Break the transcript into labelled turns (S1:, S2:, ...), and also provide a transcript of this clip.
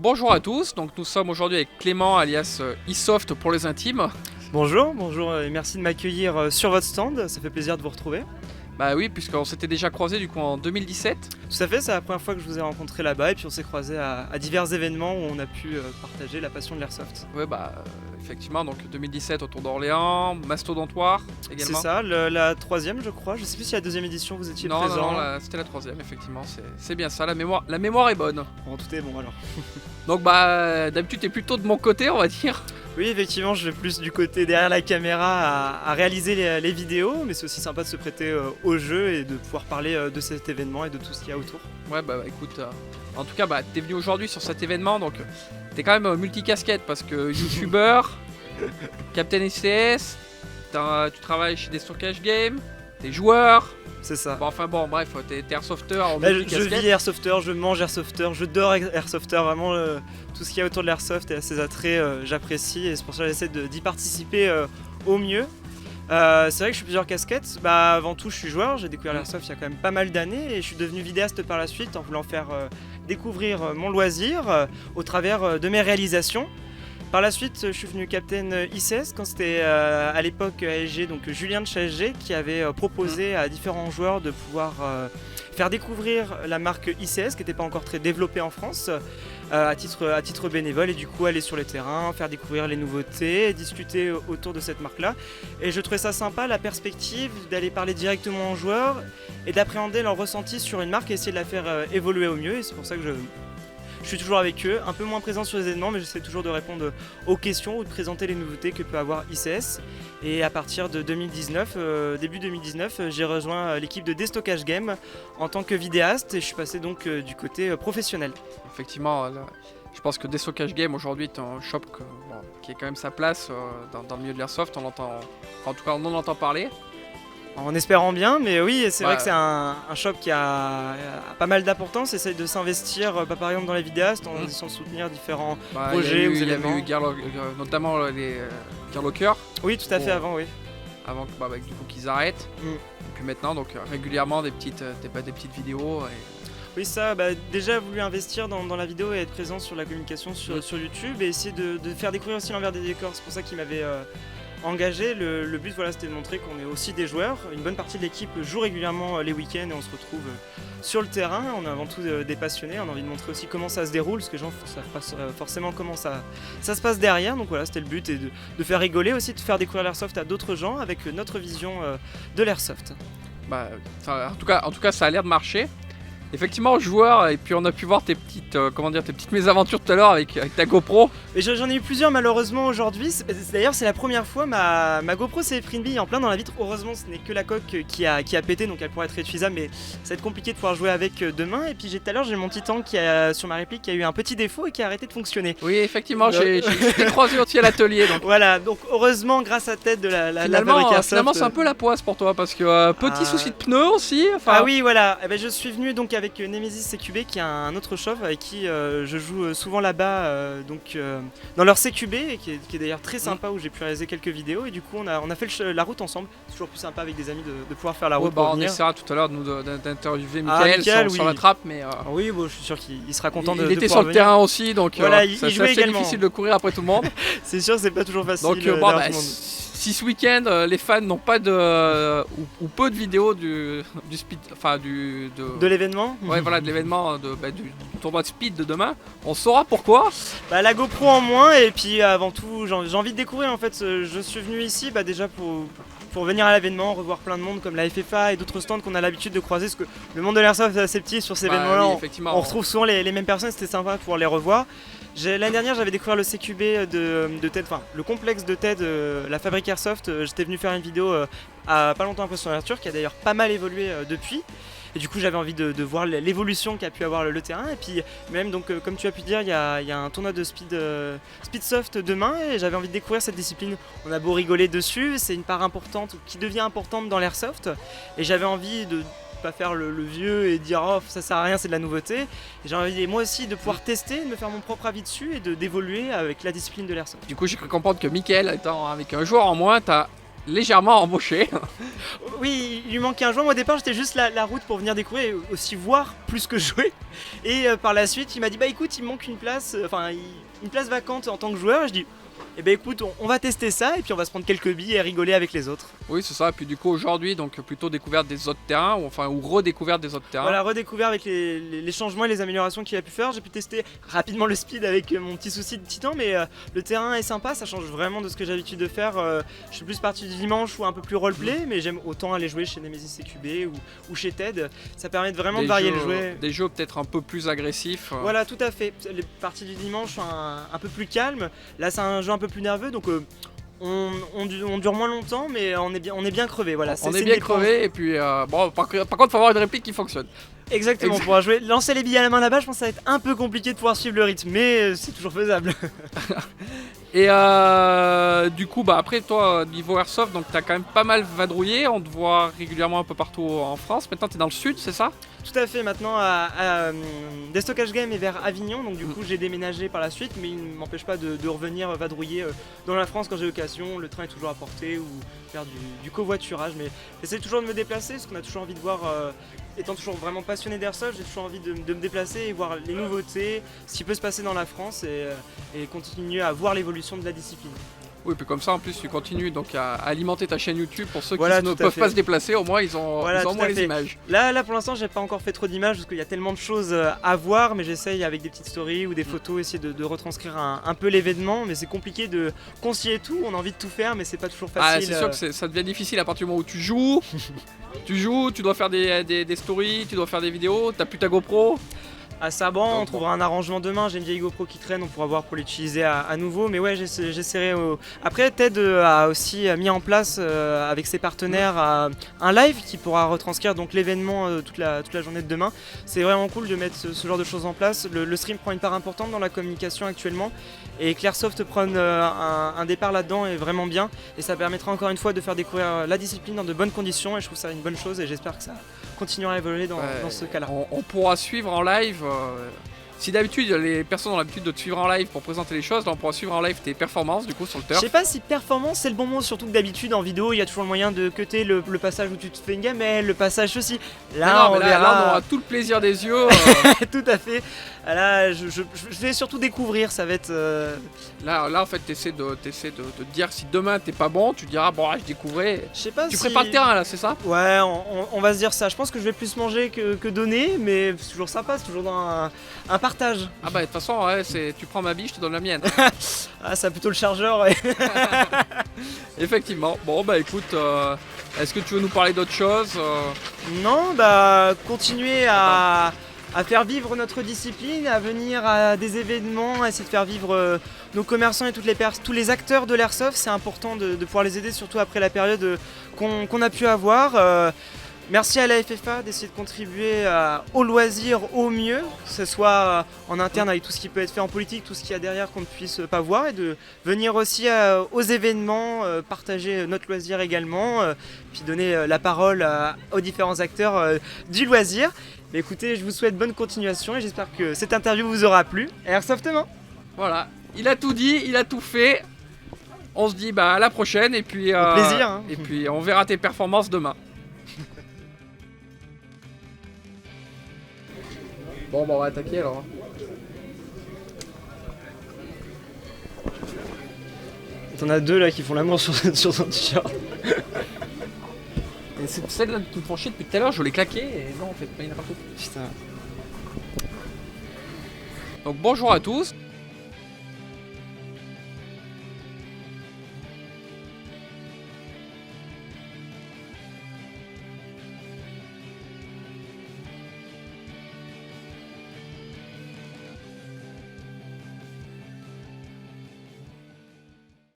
S1: bonjour à tous, donc nous sommes aujourd'hui avec Clément alias eSoft pour les intimes.
S2: Bonjour et merci de m'accueillir sur votre stand, ça fait plaisir de vous retrouver.
S1: Bah oui, puisqu'on s'était déjà croisés du coup en 2017.
S2: Tout à fait, c'est la première fois que je vous ai rencontré là-bas et puis on s'est croisés à divers événements où on a pu partager la passion de l'airsoft.
S1: Ouais effectivement, donc 2017 autour d'Orléans, Mastodontoire également.
S2: C'est ça, la troisième je crois, je sais plus si la deuxième édition vous étiez présent.
S1: Non, c'était la troisième effectivement, c'est bien ça, la mémoire est bonne.
S2: Bon, tout est bon alors.
S1: Donc d'habitude t'es plutôt de mon côté on va dire.
S2: Oui, effectivement, je vais plus du côté derrière la caméra à réaliser les vidéos, mais c'est aussi sympa de se prêter au jeu et de pouvoir parler de cet événement et de tout ce qu'il y a autour.
S1: Ouais, écoute, en tout cas, t'es venu aujourd'hui sur cet événement, donc t'es quand même multicasquette parce que youtubeur, Captain ICS, tu travailles chez des Stockage Games, t'es joueur.
S2: C'est ça.
S1: Bref, t'es airsofter en
S2: je vis airsofter, je mange airsofter, je dors airsofter, vraiment tout ce qu'il y a autour de l'airsoft et à ses attraits, j'apprécie et c'est pour ça que j'essaie d'y participer au mieux. C'est vrai que je suis plusieurs casquettes, avant tout je suis joueur, j'ai découvert l'airsoft il y a quand même pas mal d'années et je suis devenu vidéaste par la suite en voulant faire découvrir mon loisir au travers de mes réalisations. Par la suite, je suis venu Captain ICS quand c'était à l'époque ASG, donc Julien de chez ASG qui avait proposé à différents joueurs de pouvoir faire découvrir la marque ICS qui n'était pas encore très développée en France à titre bénévole et du coup aller sur le terrain, faire découvrir les nouveautés, discuter autour de cette marque-là. Et je trouvais ça sympa, la perspective d'aller parler directement aux joueurs et d'appréhender leur ressenti sur une marque et essayer de la faire évoluer au mieux et c'est pour ça que je suis toujours avec eux, un peu moins présent sur les événements, mais j'essaie toujours de répondre aux questions ou de présenter les nouveautés que peut avoir ICS. Et à partir de 2019, début 2019, j'ai rejoint l'équipe de Destockage Game en tant que vidéaste et je suis passé donc du côté professionnel.
S1: Effectivement, je pense que Destockage Game aujourd'hui est un shop qui a quand même sa place dans le milieu de l'airsoft, en tout cas on en entend parler.
S2: En espérant bien, mais oui, c'est vrai que c'est un shop qui a pas mal d'importance, essaye de s'investir, par exemple dans les vidéastes, en essayant de soutenir différents projets ou événements.
S1: Il y a eu notamment les Gearlocker.
S2: Oui, tout à fait, avant, oui.
S1: Avant du coup qu'ils arrêtent. Et puis maintenant, donc régulièrement des petites vidéos.
S2: Oui, ça, déjà voulu investir dans la vidéo et être présent sur la communication sur YouTube et essayer de faire découvrir aussi l'envers des décors. C'est pour ça qu'il m'avait engagé. Le but c'était de montrer qu'on est aussi des joueurs. Une bonne partie de l'équipe joue régulièrement les week-ends et on se retrouve sur le terrain. On est avant tout des passionnés, on a envie de montrer aussi comment ça se déroule parce que les gens ne savent pas forcément comment ça se passe derrière. Donc voilà, c'était le but et de faire rigoler aussi, de faire découvrir l'airsoft à d'autres gens avec notre vision de l'airsoft.
S1: En tout cas, ça a l'air de marcher. Effectivement, joueur, et puis on a pu voir tes petites mésaventures tout à l'heure avec ta GoPro.
S2: Et j'en ai eu plusieurs malheureusement aujourd'hui. D'ailleurs, c'est la première fois ma GoPro s'est pris une bille en plein dans la vitre. Heureusement, ce n'est que la coque qui a pété, donc elle pourrait être réutilisable, mais ça va être compliqué de pouvoir jouer avec demain. Et puis tout à l'heure, j'ai mon Titan sur ma réplique qui a eu un petit défaut et qui a arrêté de fonctionner.
S1: Oui, effectivement, j'ai croisé aussi à l'atelier. Donc.
S2: Voilà, donc heureusement, grâce à Ted de la
S1: finalement, c'est un peu la poisse pour toi parce que petit souci de pneus aussi.
S2: Ah oui, voilà. Je suis venu donc avec Nemesis CQB qui est un autre shop avec qui je joue souvent là-bas dans leur CQB et qui est d'ailleurs très sympa où j'ai pu réaliser quelques vidéos et du coup on a fait la route ensemble. C'est toujours plus sympa avec des amis de pouvoir faire la route.
S1: On essaiera tout à l'heure d'interviewer Mickaël sur la trappe, mais
S2: oui, je suis sûr qu'il sera content de
S1: était
S2: pouvoir
S1: sur le terrain aussi, donc
S2: voilà,
S1: c'est assez difficile de courir après tout le monde.
S2: C'est sûr, c'est pas toujours facile.
S1: Donc si ce week-end les fans n'ont pas ou peu de vidéos du speed,
S2: de l'événement.
S1: Ouais, voilà, de l'événement du tournoi de speed de demain, on saura pourquoi.
S2: La GoPro en moins et puis avant tout, j'ai envie de découvrir en fait. Je suis venu ici déjà pour venir à l'événement, revoir plein de monde comme la FFA et d'autres stands qu'on a l'habitude de croiser parce que le monde de l'airsoft est assez petit sur ces événements-là.
S1: Oui,
S2: on retrouve souvent les mêmes personnes, c'était sympa de pouvoir les revoir. L'année dernière, j'avais découvert le CQB de TED, le complexe de TED, la fabrique Airsoft. J'étais venu faire une vidéo pas longtemps après son ouverture, qui a d'ailleurs pas mal évolué depuis. Et du coup, j'avais envie de voir l'évolution qu'a pu avoir le terrain. Et puis, même, donc, comme tu as pu dire, il y a un tournoi de Speedsoft demain et j'avais envie de découvrir cette discipline. On a beau rigoler dessus, c'est une part importante qui devient importante dans l'airsoft. Et j'avais envie de pas faire le vieux et dire oh ça sert à rien, c'est de la nouveauté. Et j'ai envie moi aussi de pouvoir tester, de me faire mon propre avis dessus et d'évoluer avec la discipline de l'airsoft.
S1: Du coup j'ai cru comprendre que Mickaël étant avec un joueur en moins, t'as légèrement embauché.
S2: Oui, il lui manquait un joueur. Moi, au départ, j'étais juste la route pour venir découvrir et aussi voir plus que jouer. Et par la suite, il m'a dit bah écoute, il me manque une place, une place vacante en tant que joueur. Et je dis eh ben écoute, on va tester ça et puis on va se prendre quelques billes et rigoler avec les autres.
S1: Oui, c'est ça. Et puis du coup, aujourd'hui, donc plutôt découverte des autres terrains, ou redécouverte des autres terrains.
S2: Voilà, redécouvert avec les changements et les améliorations qu'il a pu faire. J'ai pu tester rapidement le speed avec mon petit souci de titan, mais le terrain est sympa, ça change vraiment de ce que j'ai l'habitude de faire. Je suis plus parti du dimanche ou un peu plus roleplay, mais j'aime autant aller jouer chez Nemesis CQB ou chez TED. Ça permet de vraiment de varier le jeu.
S1: Des jeux peut-être un peu plus agressifs.
S2: Voilà, tout à fait. Les parties du dimanche sont un peu plus calmes. Là, c'est un jeu un peu plus nerveux, donc on dure moins longtemps, mais on est bien crevé. Voilà,
S1: on est bien crevé, et puis bon, par contre, faut avoir une réplique qui fonctionne.
S2: Exactement, pour jouer, lancer les billes à la main là-bas, je pense que ça va être un peu compliqué de pouvoir suivre le rythme, mais c'est toujours faisable.
S1: Et du coup, bah après toi, niveau Airsoft, donc t'as quand même pas mal vadrouillé, on te voit régulièrement un peu partout en France. Maintenant t'es dans le sud, c'est ça?
S2: Tout à fait, maintenant Destockage Game est vers Avignon, donc du coup j'ai déménagé par la suite, mais il ne m'empêche pas de revenir vadrouiller dans la France quand j'ai l'occasion. Le train est toujours à portée, ou faire du covoiturage, mais j'essaie toujours de me déplacer parce qu'on a toujours envie de voir, étant toujours vraiment passionné d'Airsoft, j'ai toujours envie de me déplacer et voir les nouveautés, ce qui peut se passer dans la France et continuer à voir l'évolution de la discipline.
S1: Oui, puis comme ça en plus tu continues donc à alimenter ta chaîne YouTube pour ceux
S2: Voilà,
S1: qui ne peuvent pas se déplacer, au moins ils ont au moins les images.
S2: Là pour l'instant j'ai pas encore fait trop d'images parce qu'il y a tellement de choses à voir, mais j'essaye avec des petites stories ou des photos essayer de retranscrire un peu l'événement, mais c'est compliqué de concilier tout, on a envie de tout faire mais c'est pas toujours facile.
S1: Ah, c'est sûr que ça devient difficile à partir du moment où tu joues, tu dois faire des stories, tu dois faire des vidéos, t'as plus ta GoPro.
S2: Ah ça bon, on trouvera un arrangement demain, j'ai une vieille GoPro qui traîne, on pourra voir pour l'utiliser à nouveau, mais ouais j'essaierai. Après TED a aussi mis en place avec ses partenaires un live qui pourra retranscrire donc l'événement toute la journée de demain. C'est vraiment cool de mettre ce genre de choses en place. Le stream prend une part importante dans la communication actuellement et Clairsoft prend un départ là-dedans est vraiment bien et ça permettra encore une fois de faire découvrir la discipline dans de bonnes conditions et je trouve ça une bonne chose et j'espère que ça continuera à évoluer dans ce cas-là.
S1: On pourra suivre en live. Si d'habitude les personnes ont l'habitude de te suivre en live pour présenter les choses, là on pourra suivre en live tes performances du coup sur le turf.
S2: Je sais pas si performance c'est le bon mot, surtout que d'habitude en vidéo il y a toujours le moyen de cutter le passage où tu te fais une gamelle, le passage ceci.
S1: Là, on aura tout le plaisir des yeux.
S2: Tout à fait. Là je vais surtout découvrir, ça va être.
S1: Là en fait t'essaies de te dire si demain t'es pas bon, tu diras bon je découvrais.
S2: Je sais pas.
S1: Tu prépares le terrain là, c'est ça?
S2: Ouais, on va se dire ça. Je pense que je vais plus manger que donner, mais c'est toujours sympa, c'est toujours dans un partage.
S1: Ah bah de toute façon ouais, tu prends ma bille, je te donne la mienne.
S2: Ah ça plutôt le chargeur ouais.
S1: Effectivement. Bon bah écoute, est-ce que tu veux nous parler d'autre chose?
S2: Non, bah continuer à faire vivre notre discipline, à venir à des événements, à essayer de faire vivre nos commerçants et tous les acteurs de l'airsoft. C'est important de pouvoir les aider, surtout après la période qu'on a pu avoir. Merci à la FFA d'essayer de contribuer au loisir au mieux, que ce soit en interne avec tout ce qui peut être fait en politique, tout ce qu'il y a derrière qu'on ne puisse pas voir, et de venir aussi aux événements, partager notre loisir également, puis donner la parole aux différents acteurs du loisir. Mais écoutez, je vous souhaite bonne continuation et j'espère que cette interview vous aura plu. Airsoftement.
S1: Voilà, il a tout dit, il a tout fait. On se dit bah à la prochaine et puis
S2: au plaisir. Hein.
S1: Et puis on verra tes performances demain. Bon, on va attaquer alors.
S2: T'en as deux là qui font l'amour sur ton t-shirt.
S1: Et c'est celle-là qui me font chier depuis tout à l'heure, je l'ai claqué et non en fait, pas il y en a partout.
S2: Putain.
S1: Donc bonjour à tous.